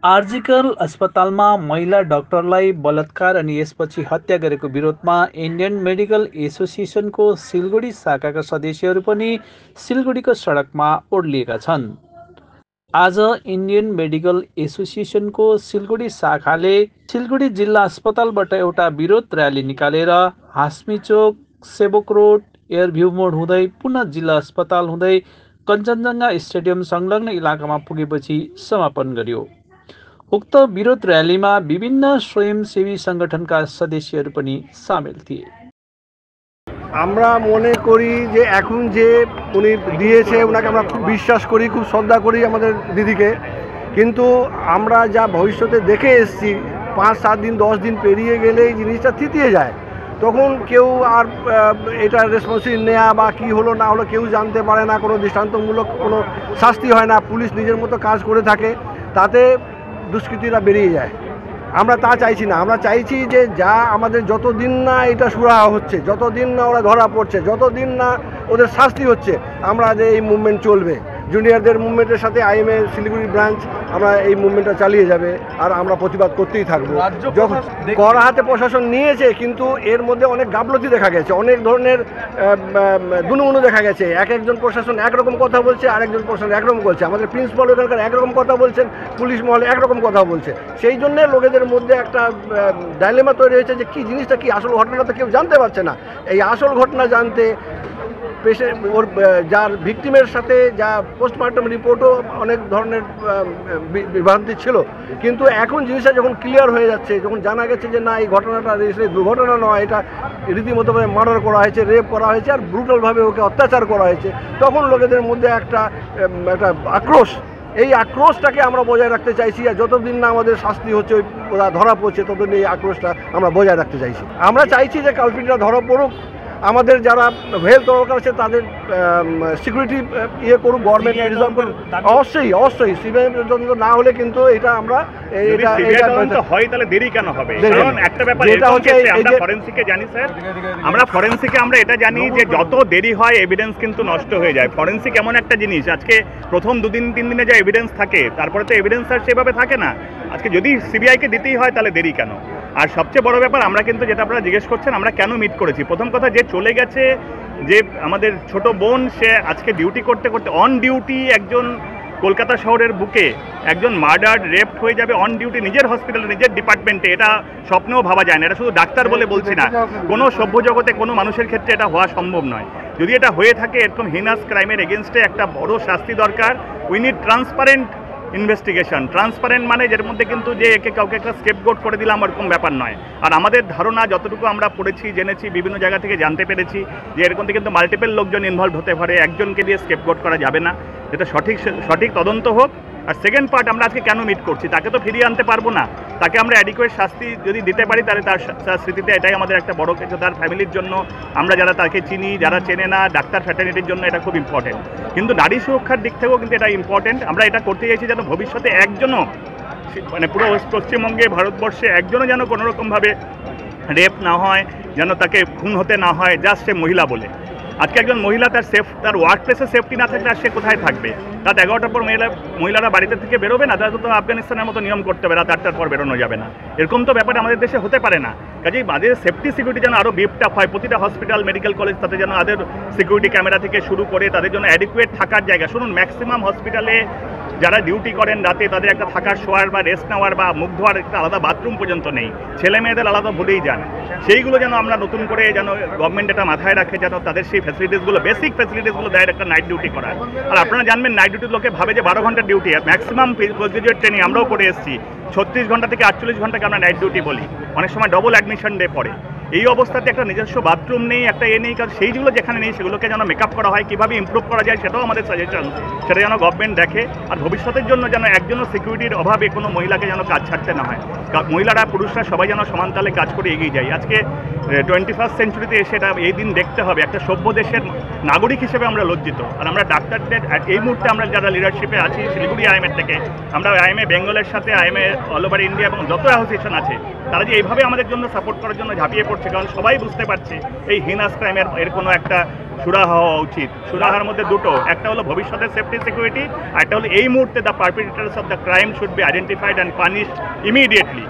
आर्जिकल अस्पतालमा महिला डाक्टरलाई बलात्कार अनि यसपछि हत्या गरेको विरोधमा इन्डियन मेडिकल एसोसिएसनको सिलगढी शाखाका सदस्यहरू पनि सिलगढीको सडकमा ओर्लिएका छन्। आज इन्डियन मेडिकल एसोसिएसनको सिलगढी शाखाले सिलगढी जिल्ला अस्पतालबाट एउटा विरोध र्याली निकालेर हाँस्मीचोक, सेवक रोड, एयरभ्यू मोड हुँदै पुनः जिल्ला अस्पताल हुँदै कञ्चनजङ्घा स्टेडियम संलग्न इलाकामा पुगेपछि समापन गर्यो। उक्त विरोध र्यालीमा विभिन्न स्वयंसेवी संगठनका सदस्यहरू पनि सामेल थिए। আমরা মনে করি যে এখন যে উনি দিয়েছে ওনাকে আমরা খুব বিশ্বাস করি, খুব শ্রদ্ধা করি আমাদের দিদিকে, কিন্তু আমরা যা ভবিষ্যতে দেখে এসেছি 5-7 দিন 10 দিন পেরিয়ে গেলে এই জিনিসটা থিতিয়ে যায়, তখন কেউ আর এটা রেসপন্সিবিলিটি নেওয়া বা কী হলো না হলো কেউ জানতে পারে না, কোনো দৃষ্টান্তমূলক কোনো শাস্তি হয় না, পুলিশ নিজের মতো কাজ করে থাকে, তাতে দুষ্কৃতীরা বেরিয়ে যায়। আমরা তা চাইছি না। আমরা চাইছি যে যা আমাদের যতদিন না এটা সুরাহা হচ্ছে, যতদিন না ওরা ধরা পড়ছে, যতদিন না ওদের শাস্তি হচ্ছে, আমরা যে এই মুভমেন্ট চলবে। জুনিয়রদের মুভমেন্টের সাথে আইএমএ শিলিগুড়ি ব্রাঞ্চ আমরা এই মুভমেন্টটা চালিয়ে যাবে আর আমরা প্রতিবাদ করতেই থাকবো। যখন কড়া হাতে প্রশাসন নিয়েছে, কিন্তু এর মধ্যে অনেক গাফলতি দেখা গেছে, অনেক ধরনের দুনুমুনু দেখা গেছে। একজন প্রশাসন একরকম কথা বলছে, আরেকজন প্রশাসন একরকম বলছে। আমাদের প্রিন্সিপাল এখানকার একরকম কথা বলছেন, পুলিশ মহলে একরকম কথা বলছে। সেই জন্য লোকেদের মধ্যে একটা ডাইলেমা তৈরি হয়েছে যে কী জিনিসটা কি, আসল ঘটনা তো কেউ জানতে পারছে না। এই আসল ঘটনা জানতে ওর যার ভিকটিমের সাথে যা পোস্টমর্টম রিপোর্টও অনেক ধরনের বিভ্রান্তি ছিল, কিন্তু এখন জিনিসটা যখন ক্লিয়ার হয়ে যাচ্ছে, যখন জানা গেছে যে না এই ঘটনাটা দুর্ঘটনা নয়, এটা রীতিমতো মার্ডার করা হয়েছে, রেপ করা হয়েছে আর ব্রুটালভাবে ওকে অত্যাচার করা হয়েছে, তখন লোকেদের মধ্যে একটা আক্রোশ, এই আক্রোশটাকে আমরা বজায় রাখতে চাইছি। আর যতদিন না আমাদের শাস্তি হচ্ছে, ওরা ধরা পড়ছে, ততদিন এই আক্রোশটা আমরা বজায় রাখতে চাইছি। আমরা চাইছি যে কালপিটরা ধরা পড়ুক, আমাদের যারা হেলথ ওয়ার্কার আছে তাদের সিকিউরিটি করুক, গভর্নমেন্ট রিজার্ভ করুক। অবশ্যই সিবিআই তদন্ত না হলে কিন্তু এটা আমরা হয় তাহলে দেরি কেন হবে? কারণ একটা ব্যাপার এটা হচ্ছে, আমরা ফরেনসিকে জানি স্যার, আমরা এটা জানি যে যত দেরি হয় এভিডেন্স কিন্তু নষ্ট হয়ে যায়। ফরেনসিক এমন একটা জিনিস, আজকে প্রথম 2-3 দিনে যে এভিডেন্স থাকে, তারপরে তো এভিডেন্স আর সেভাবে থাকে না। আজকে যদি সিবিআইকে দিতেই হয় তাহলে দেরি কেন? আর সবচেয়ে বড় ব্যাপার, আমরা কিন্তু যেটা আপনারা জিজ্ঞেস করছেন আমরা কেন মিট করেছি, প্রথম কথা যে চলে গেছে, যে আমাদের ছোট বোন, সে আজকে ডিউটি করতে করতে অন ডিউটি একজন কলকাতা শহরের বুকে একজন মার্ডার রেপড হয়ে যাবে অন ডিউটি নিজের হসপিটালে, নিজের ডিপার্টমেন্টে, এটা স্বপ্নেও ভাবা যায় না। এটা শুধু ডাক্তার বলে বলছি না, কোনো সভ্য জগতে কোনো মানুষের ক্ষেত্রে এটা হওয়া সম্ভব নয়। যদি এটা হয়ে থাকে, এরকম হিনাস ক্রাইমের এগেনস্টে একটা বড় শাস্তি দরকার। We need transparent investigation. Transparent মানে যের মধ্যে কিন্তু যে কাউকে একটা স্কেপগোট করে দিলাম এরকম ব্যাপার নয়। আর আমাদের ধারণা, যতটুকু আমরা পড়েছি, জেনেছি, বিভিন্ন জায়গা থেকে জানতে পেরেছি, যে এরকম কিন্তু মাল্টিপল লোকজন ইনভলভ হতে পারে, একজনকে দিয়ে স্কেপগোট করা যাবে না। এটা সঠিক তদন্ত হোক। আর সেকেন্ড পার্ট, আমরা আজকে কেন মিট করছি, তাকে তো ফিরিয়ে আনতে পারবো না, তাকে আমরা অ্যাডিকুয়েট শাস্তি যদি দিতে পারি তাহলে তার স্মৃতিতে এটাই আমাদের একটা বড় কিছু, তার ফ্যামিলির জন্য, আমরা যারা তাকে চিনি, যারা চেনে না, ডাক্তার ফ্র্যাটার্নিটির জন্য এটা খুব ইম্পর্টেন্ট। কিন্তু নারী সুরক্ষার দিক থেকেও কিন্তু এটা ইম্পর্টেন্ট। আমরা এটা করতে চাইছি যেন ভবিষ্যতে একজনও, মানে পুরো পশ্চিমবঙ্গে, ভারতবর্ষে একজনও যেন কোনোরকমভাবে রেপ না হয়, যেন তাকে খুন হতে না হয় জাস্ট সে মহিলা বলে। আজকে একজন মহিলা তার ওয়ার্ক প্লেসে সেফটি না থাকলে আর সে কোথায় থাকবে? রাত 11টার পর মহিলারা বাড়িতে থেকে বেরোবে না, তারা তো আফগানিস্তানের মতো নিয়ম করতে হবে, রাত 8টার পর বেরোনো যাবে না। এরকম তো ব্যাপারে আমাদের দেশে হতে পারে না। কাজেই আমাদের সেফটি সিকিউরিটি যেন আরও বিপড আপ হয়, প্রতিটা হসপিটাল, মেডিকেল কলেজ, তাতে যেন তাদের সিকিউরিটি ক্যামেরা থেকে শুরু করে তাদের জন্য অ্যাডিকুয়েট থাকার জায়গা। শুনুন, ম্যাক্সিমাম হসপিটালে যারা ডিউটি করেন রাতে, তাদের একটা থাকার, শোয়ার বা রেস্ট নেওয়ার বা মুখ ধোয়ার একটা আলাদা বাথরুম পর্যন্ত নেই, ছেলে মেয়েদের আলাদা ভুলেই যান। সেইগুলো যেন আমরা নতুন করে যেন গভর্নমেন্ট এটা মাথায় রাখে, যেন তাদের সেই ফ্যাসিলিটিসগুলো, বেসিক ফ্যাসিলিটিসগুলো দেয় একটা নাইট ডিউটি করার। আর আপনারা জানবেন, নাইট ডিউটির লোকে ভাবে যে 12 ঘন্টার duty, maximum post graduate training আমরাও করে এসেছি, 36 ঘন্টা থেকে 48 ঘন্টাকে আমরা নাইট ডিউটি বলি, অনেক সময় ডবল অ্যাডমিশন ডে পড়ে। এই অবস্থাতে একটা নিজস্ব বাথরুম নেই, একটা নেই, কারণ সেইগুলো যেখানে নেই সেগুলোকে যেন মেকআপ করা হয়, কীভাবে ইমপ্রুভ করা যায় সেটাও আমাদের সাজেশন, সেটা যেন গভর্নমেন্ট দেখে। আর ভবিষ্যতের জন্য যেন একজনও সিকিউরিটির অভাবে কোনো মহিলাকে যেন কাজ ছাড়তে না হয়, মহিলারা পুরুষরা সবাই যেন সমানতালে কাজ করে এগিয়ে যায়। আজকে 21st সেঞ্চুরিতে এসে এটা এই দিন দেখতে হবে। একটা সভ্য দেশের নাগরিক হিসেবে আমরা লজ্জিত। আর আমরা ডাক্তারদের এই মুহূর্তে আমরা যারা লিডারশিপে আছি শিলিগুড়ি আইএমএর থেকে, আমরা আইএমএ বেঙ্গলের সাথে আইএমএ অল ওভার ইন্ডিয়া এবং যত অ্যাসোসিয়েশন আছে তারা যে এইভাবে আমাদের জন্য সাপোর্ট করার জন্য ঝাঁপিয়ে পড়ছে, কারণ সবাই বুঝতে পারছে এই হিনাস ক্রাইমের এর কোনো একটা সুরাহা হওয়া উচিত। সুরাহার মধ্যে দুটো, একটা হলো ভবিষ্যতের সেফটি সিকিউরিটি, আর একটা হলো এই মুহূর্তে the perpetrators of the crime should be identified and punished immediately.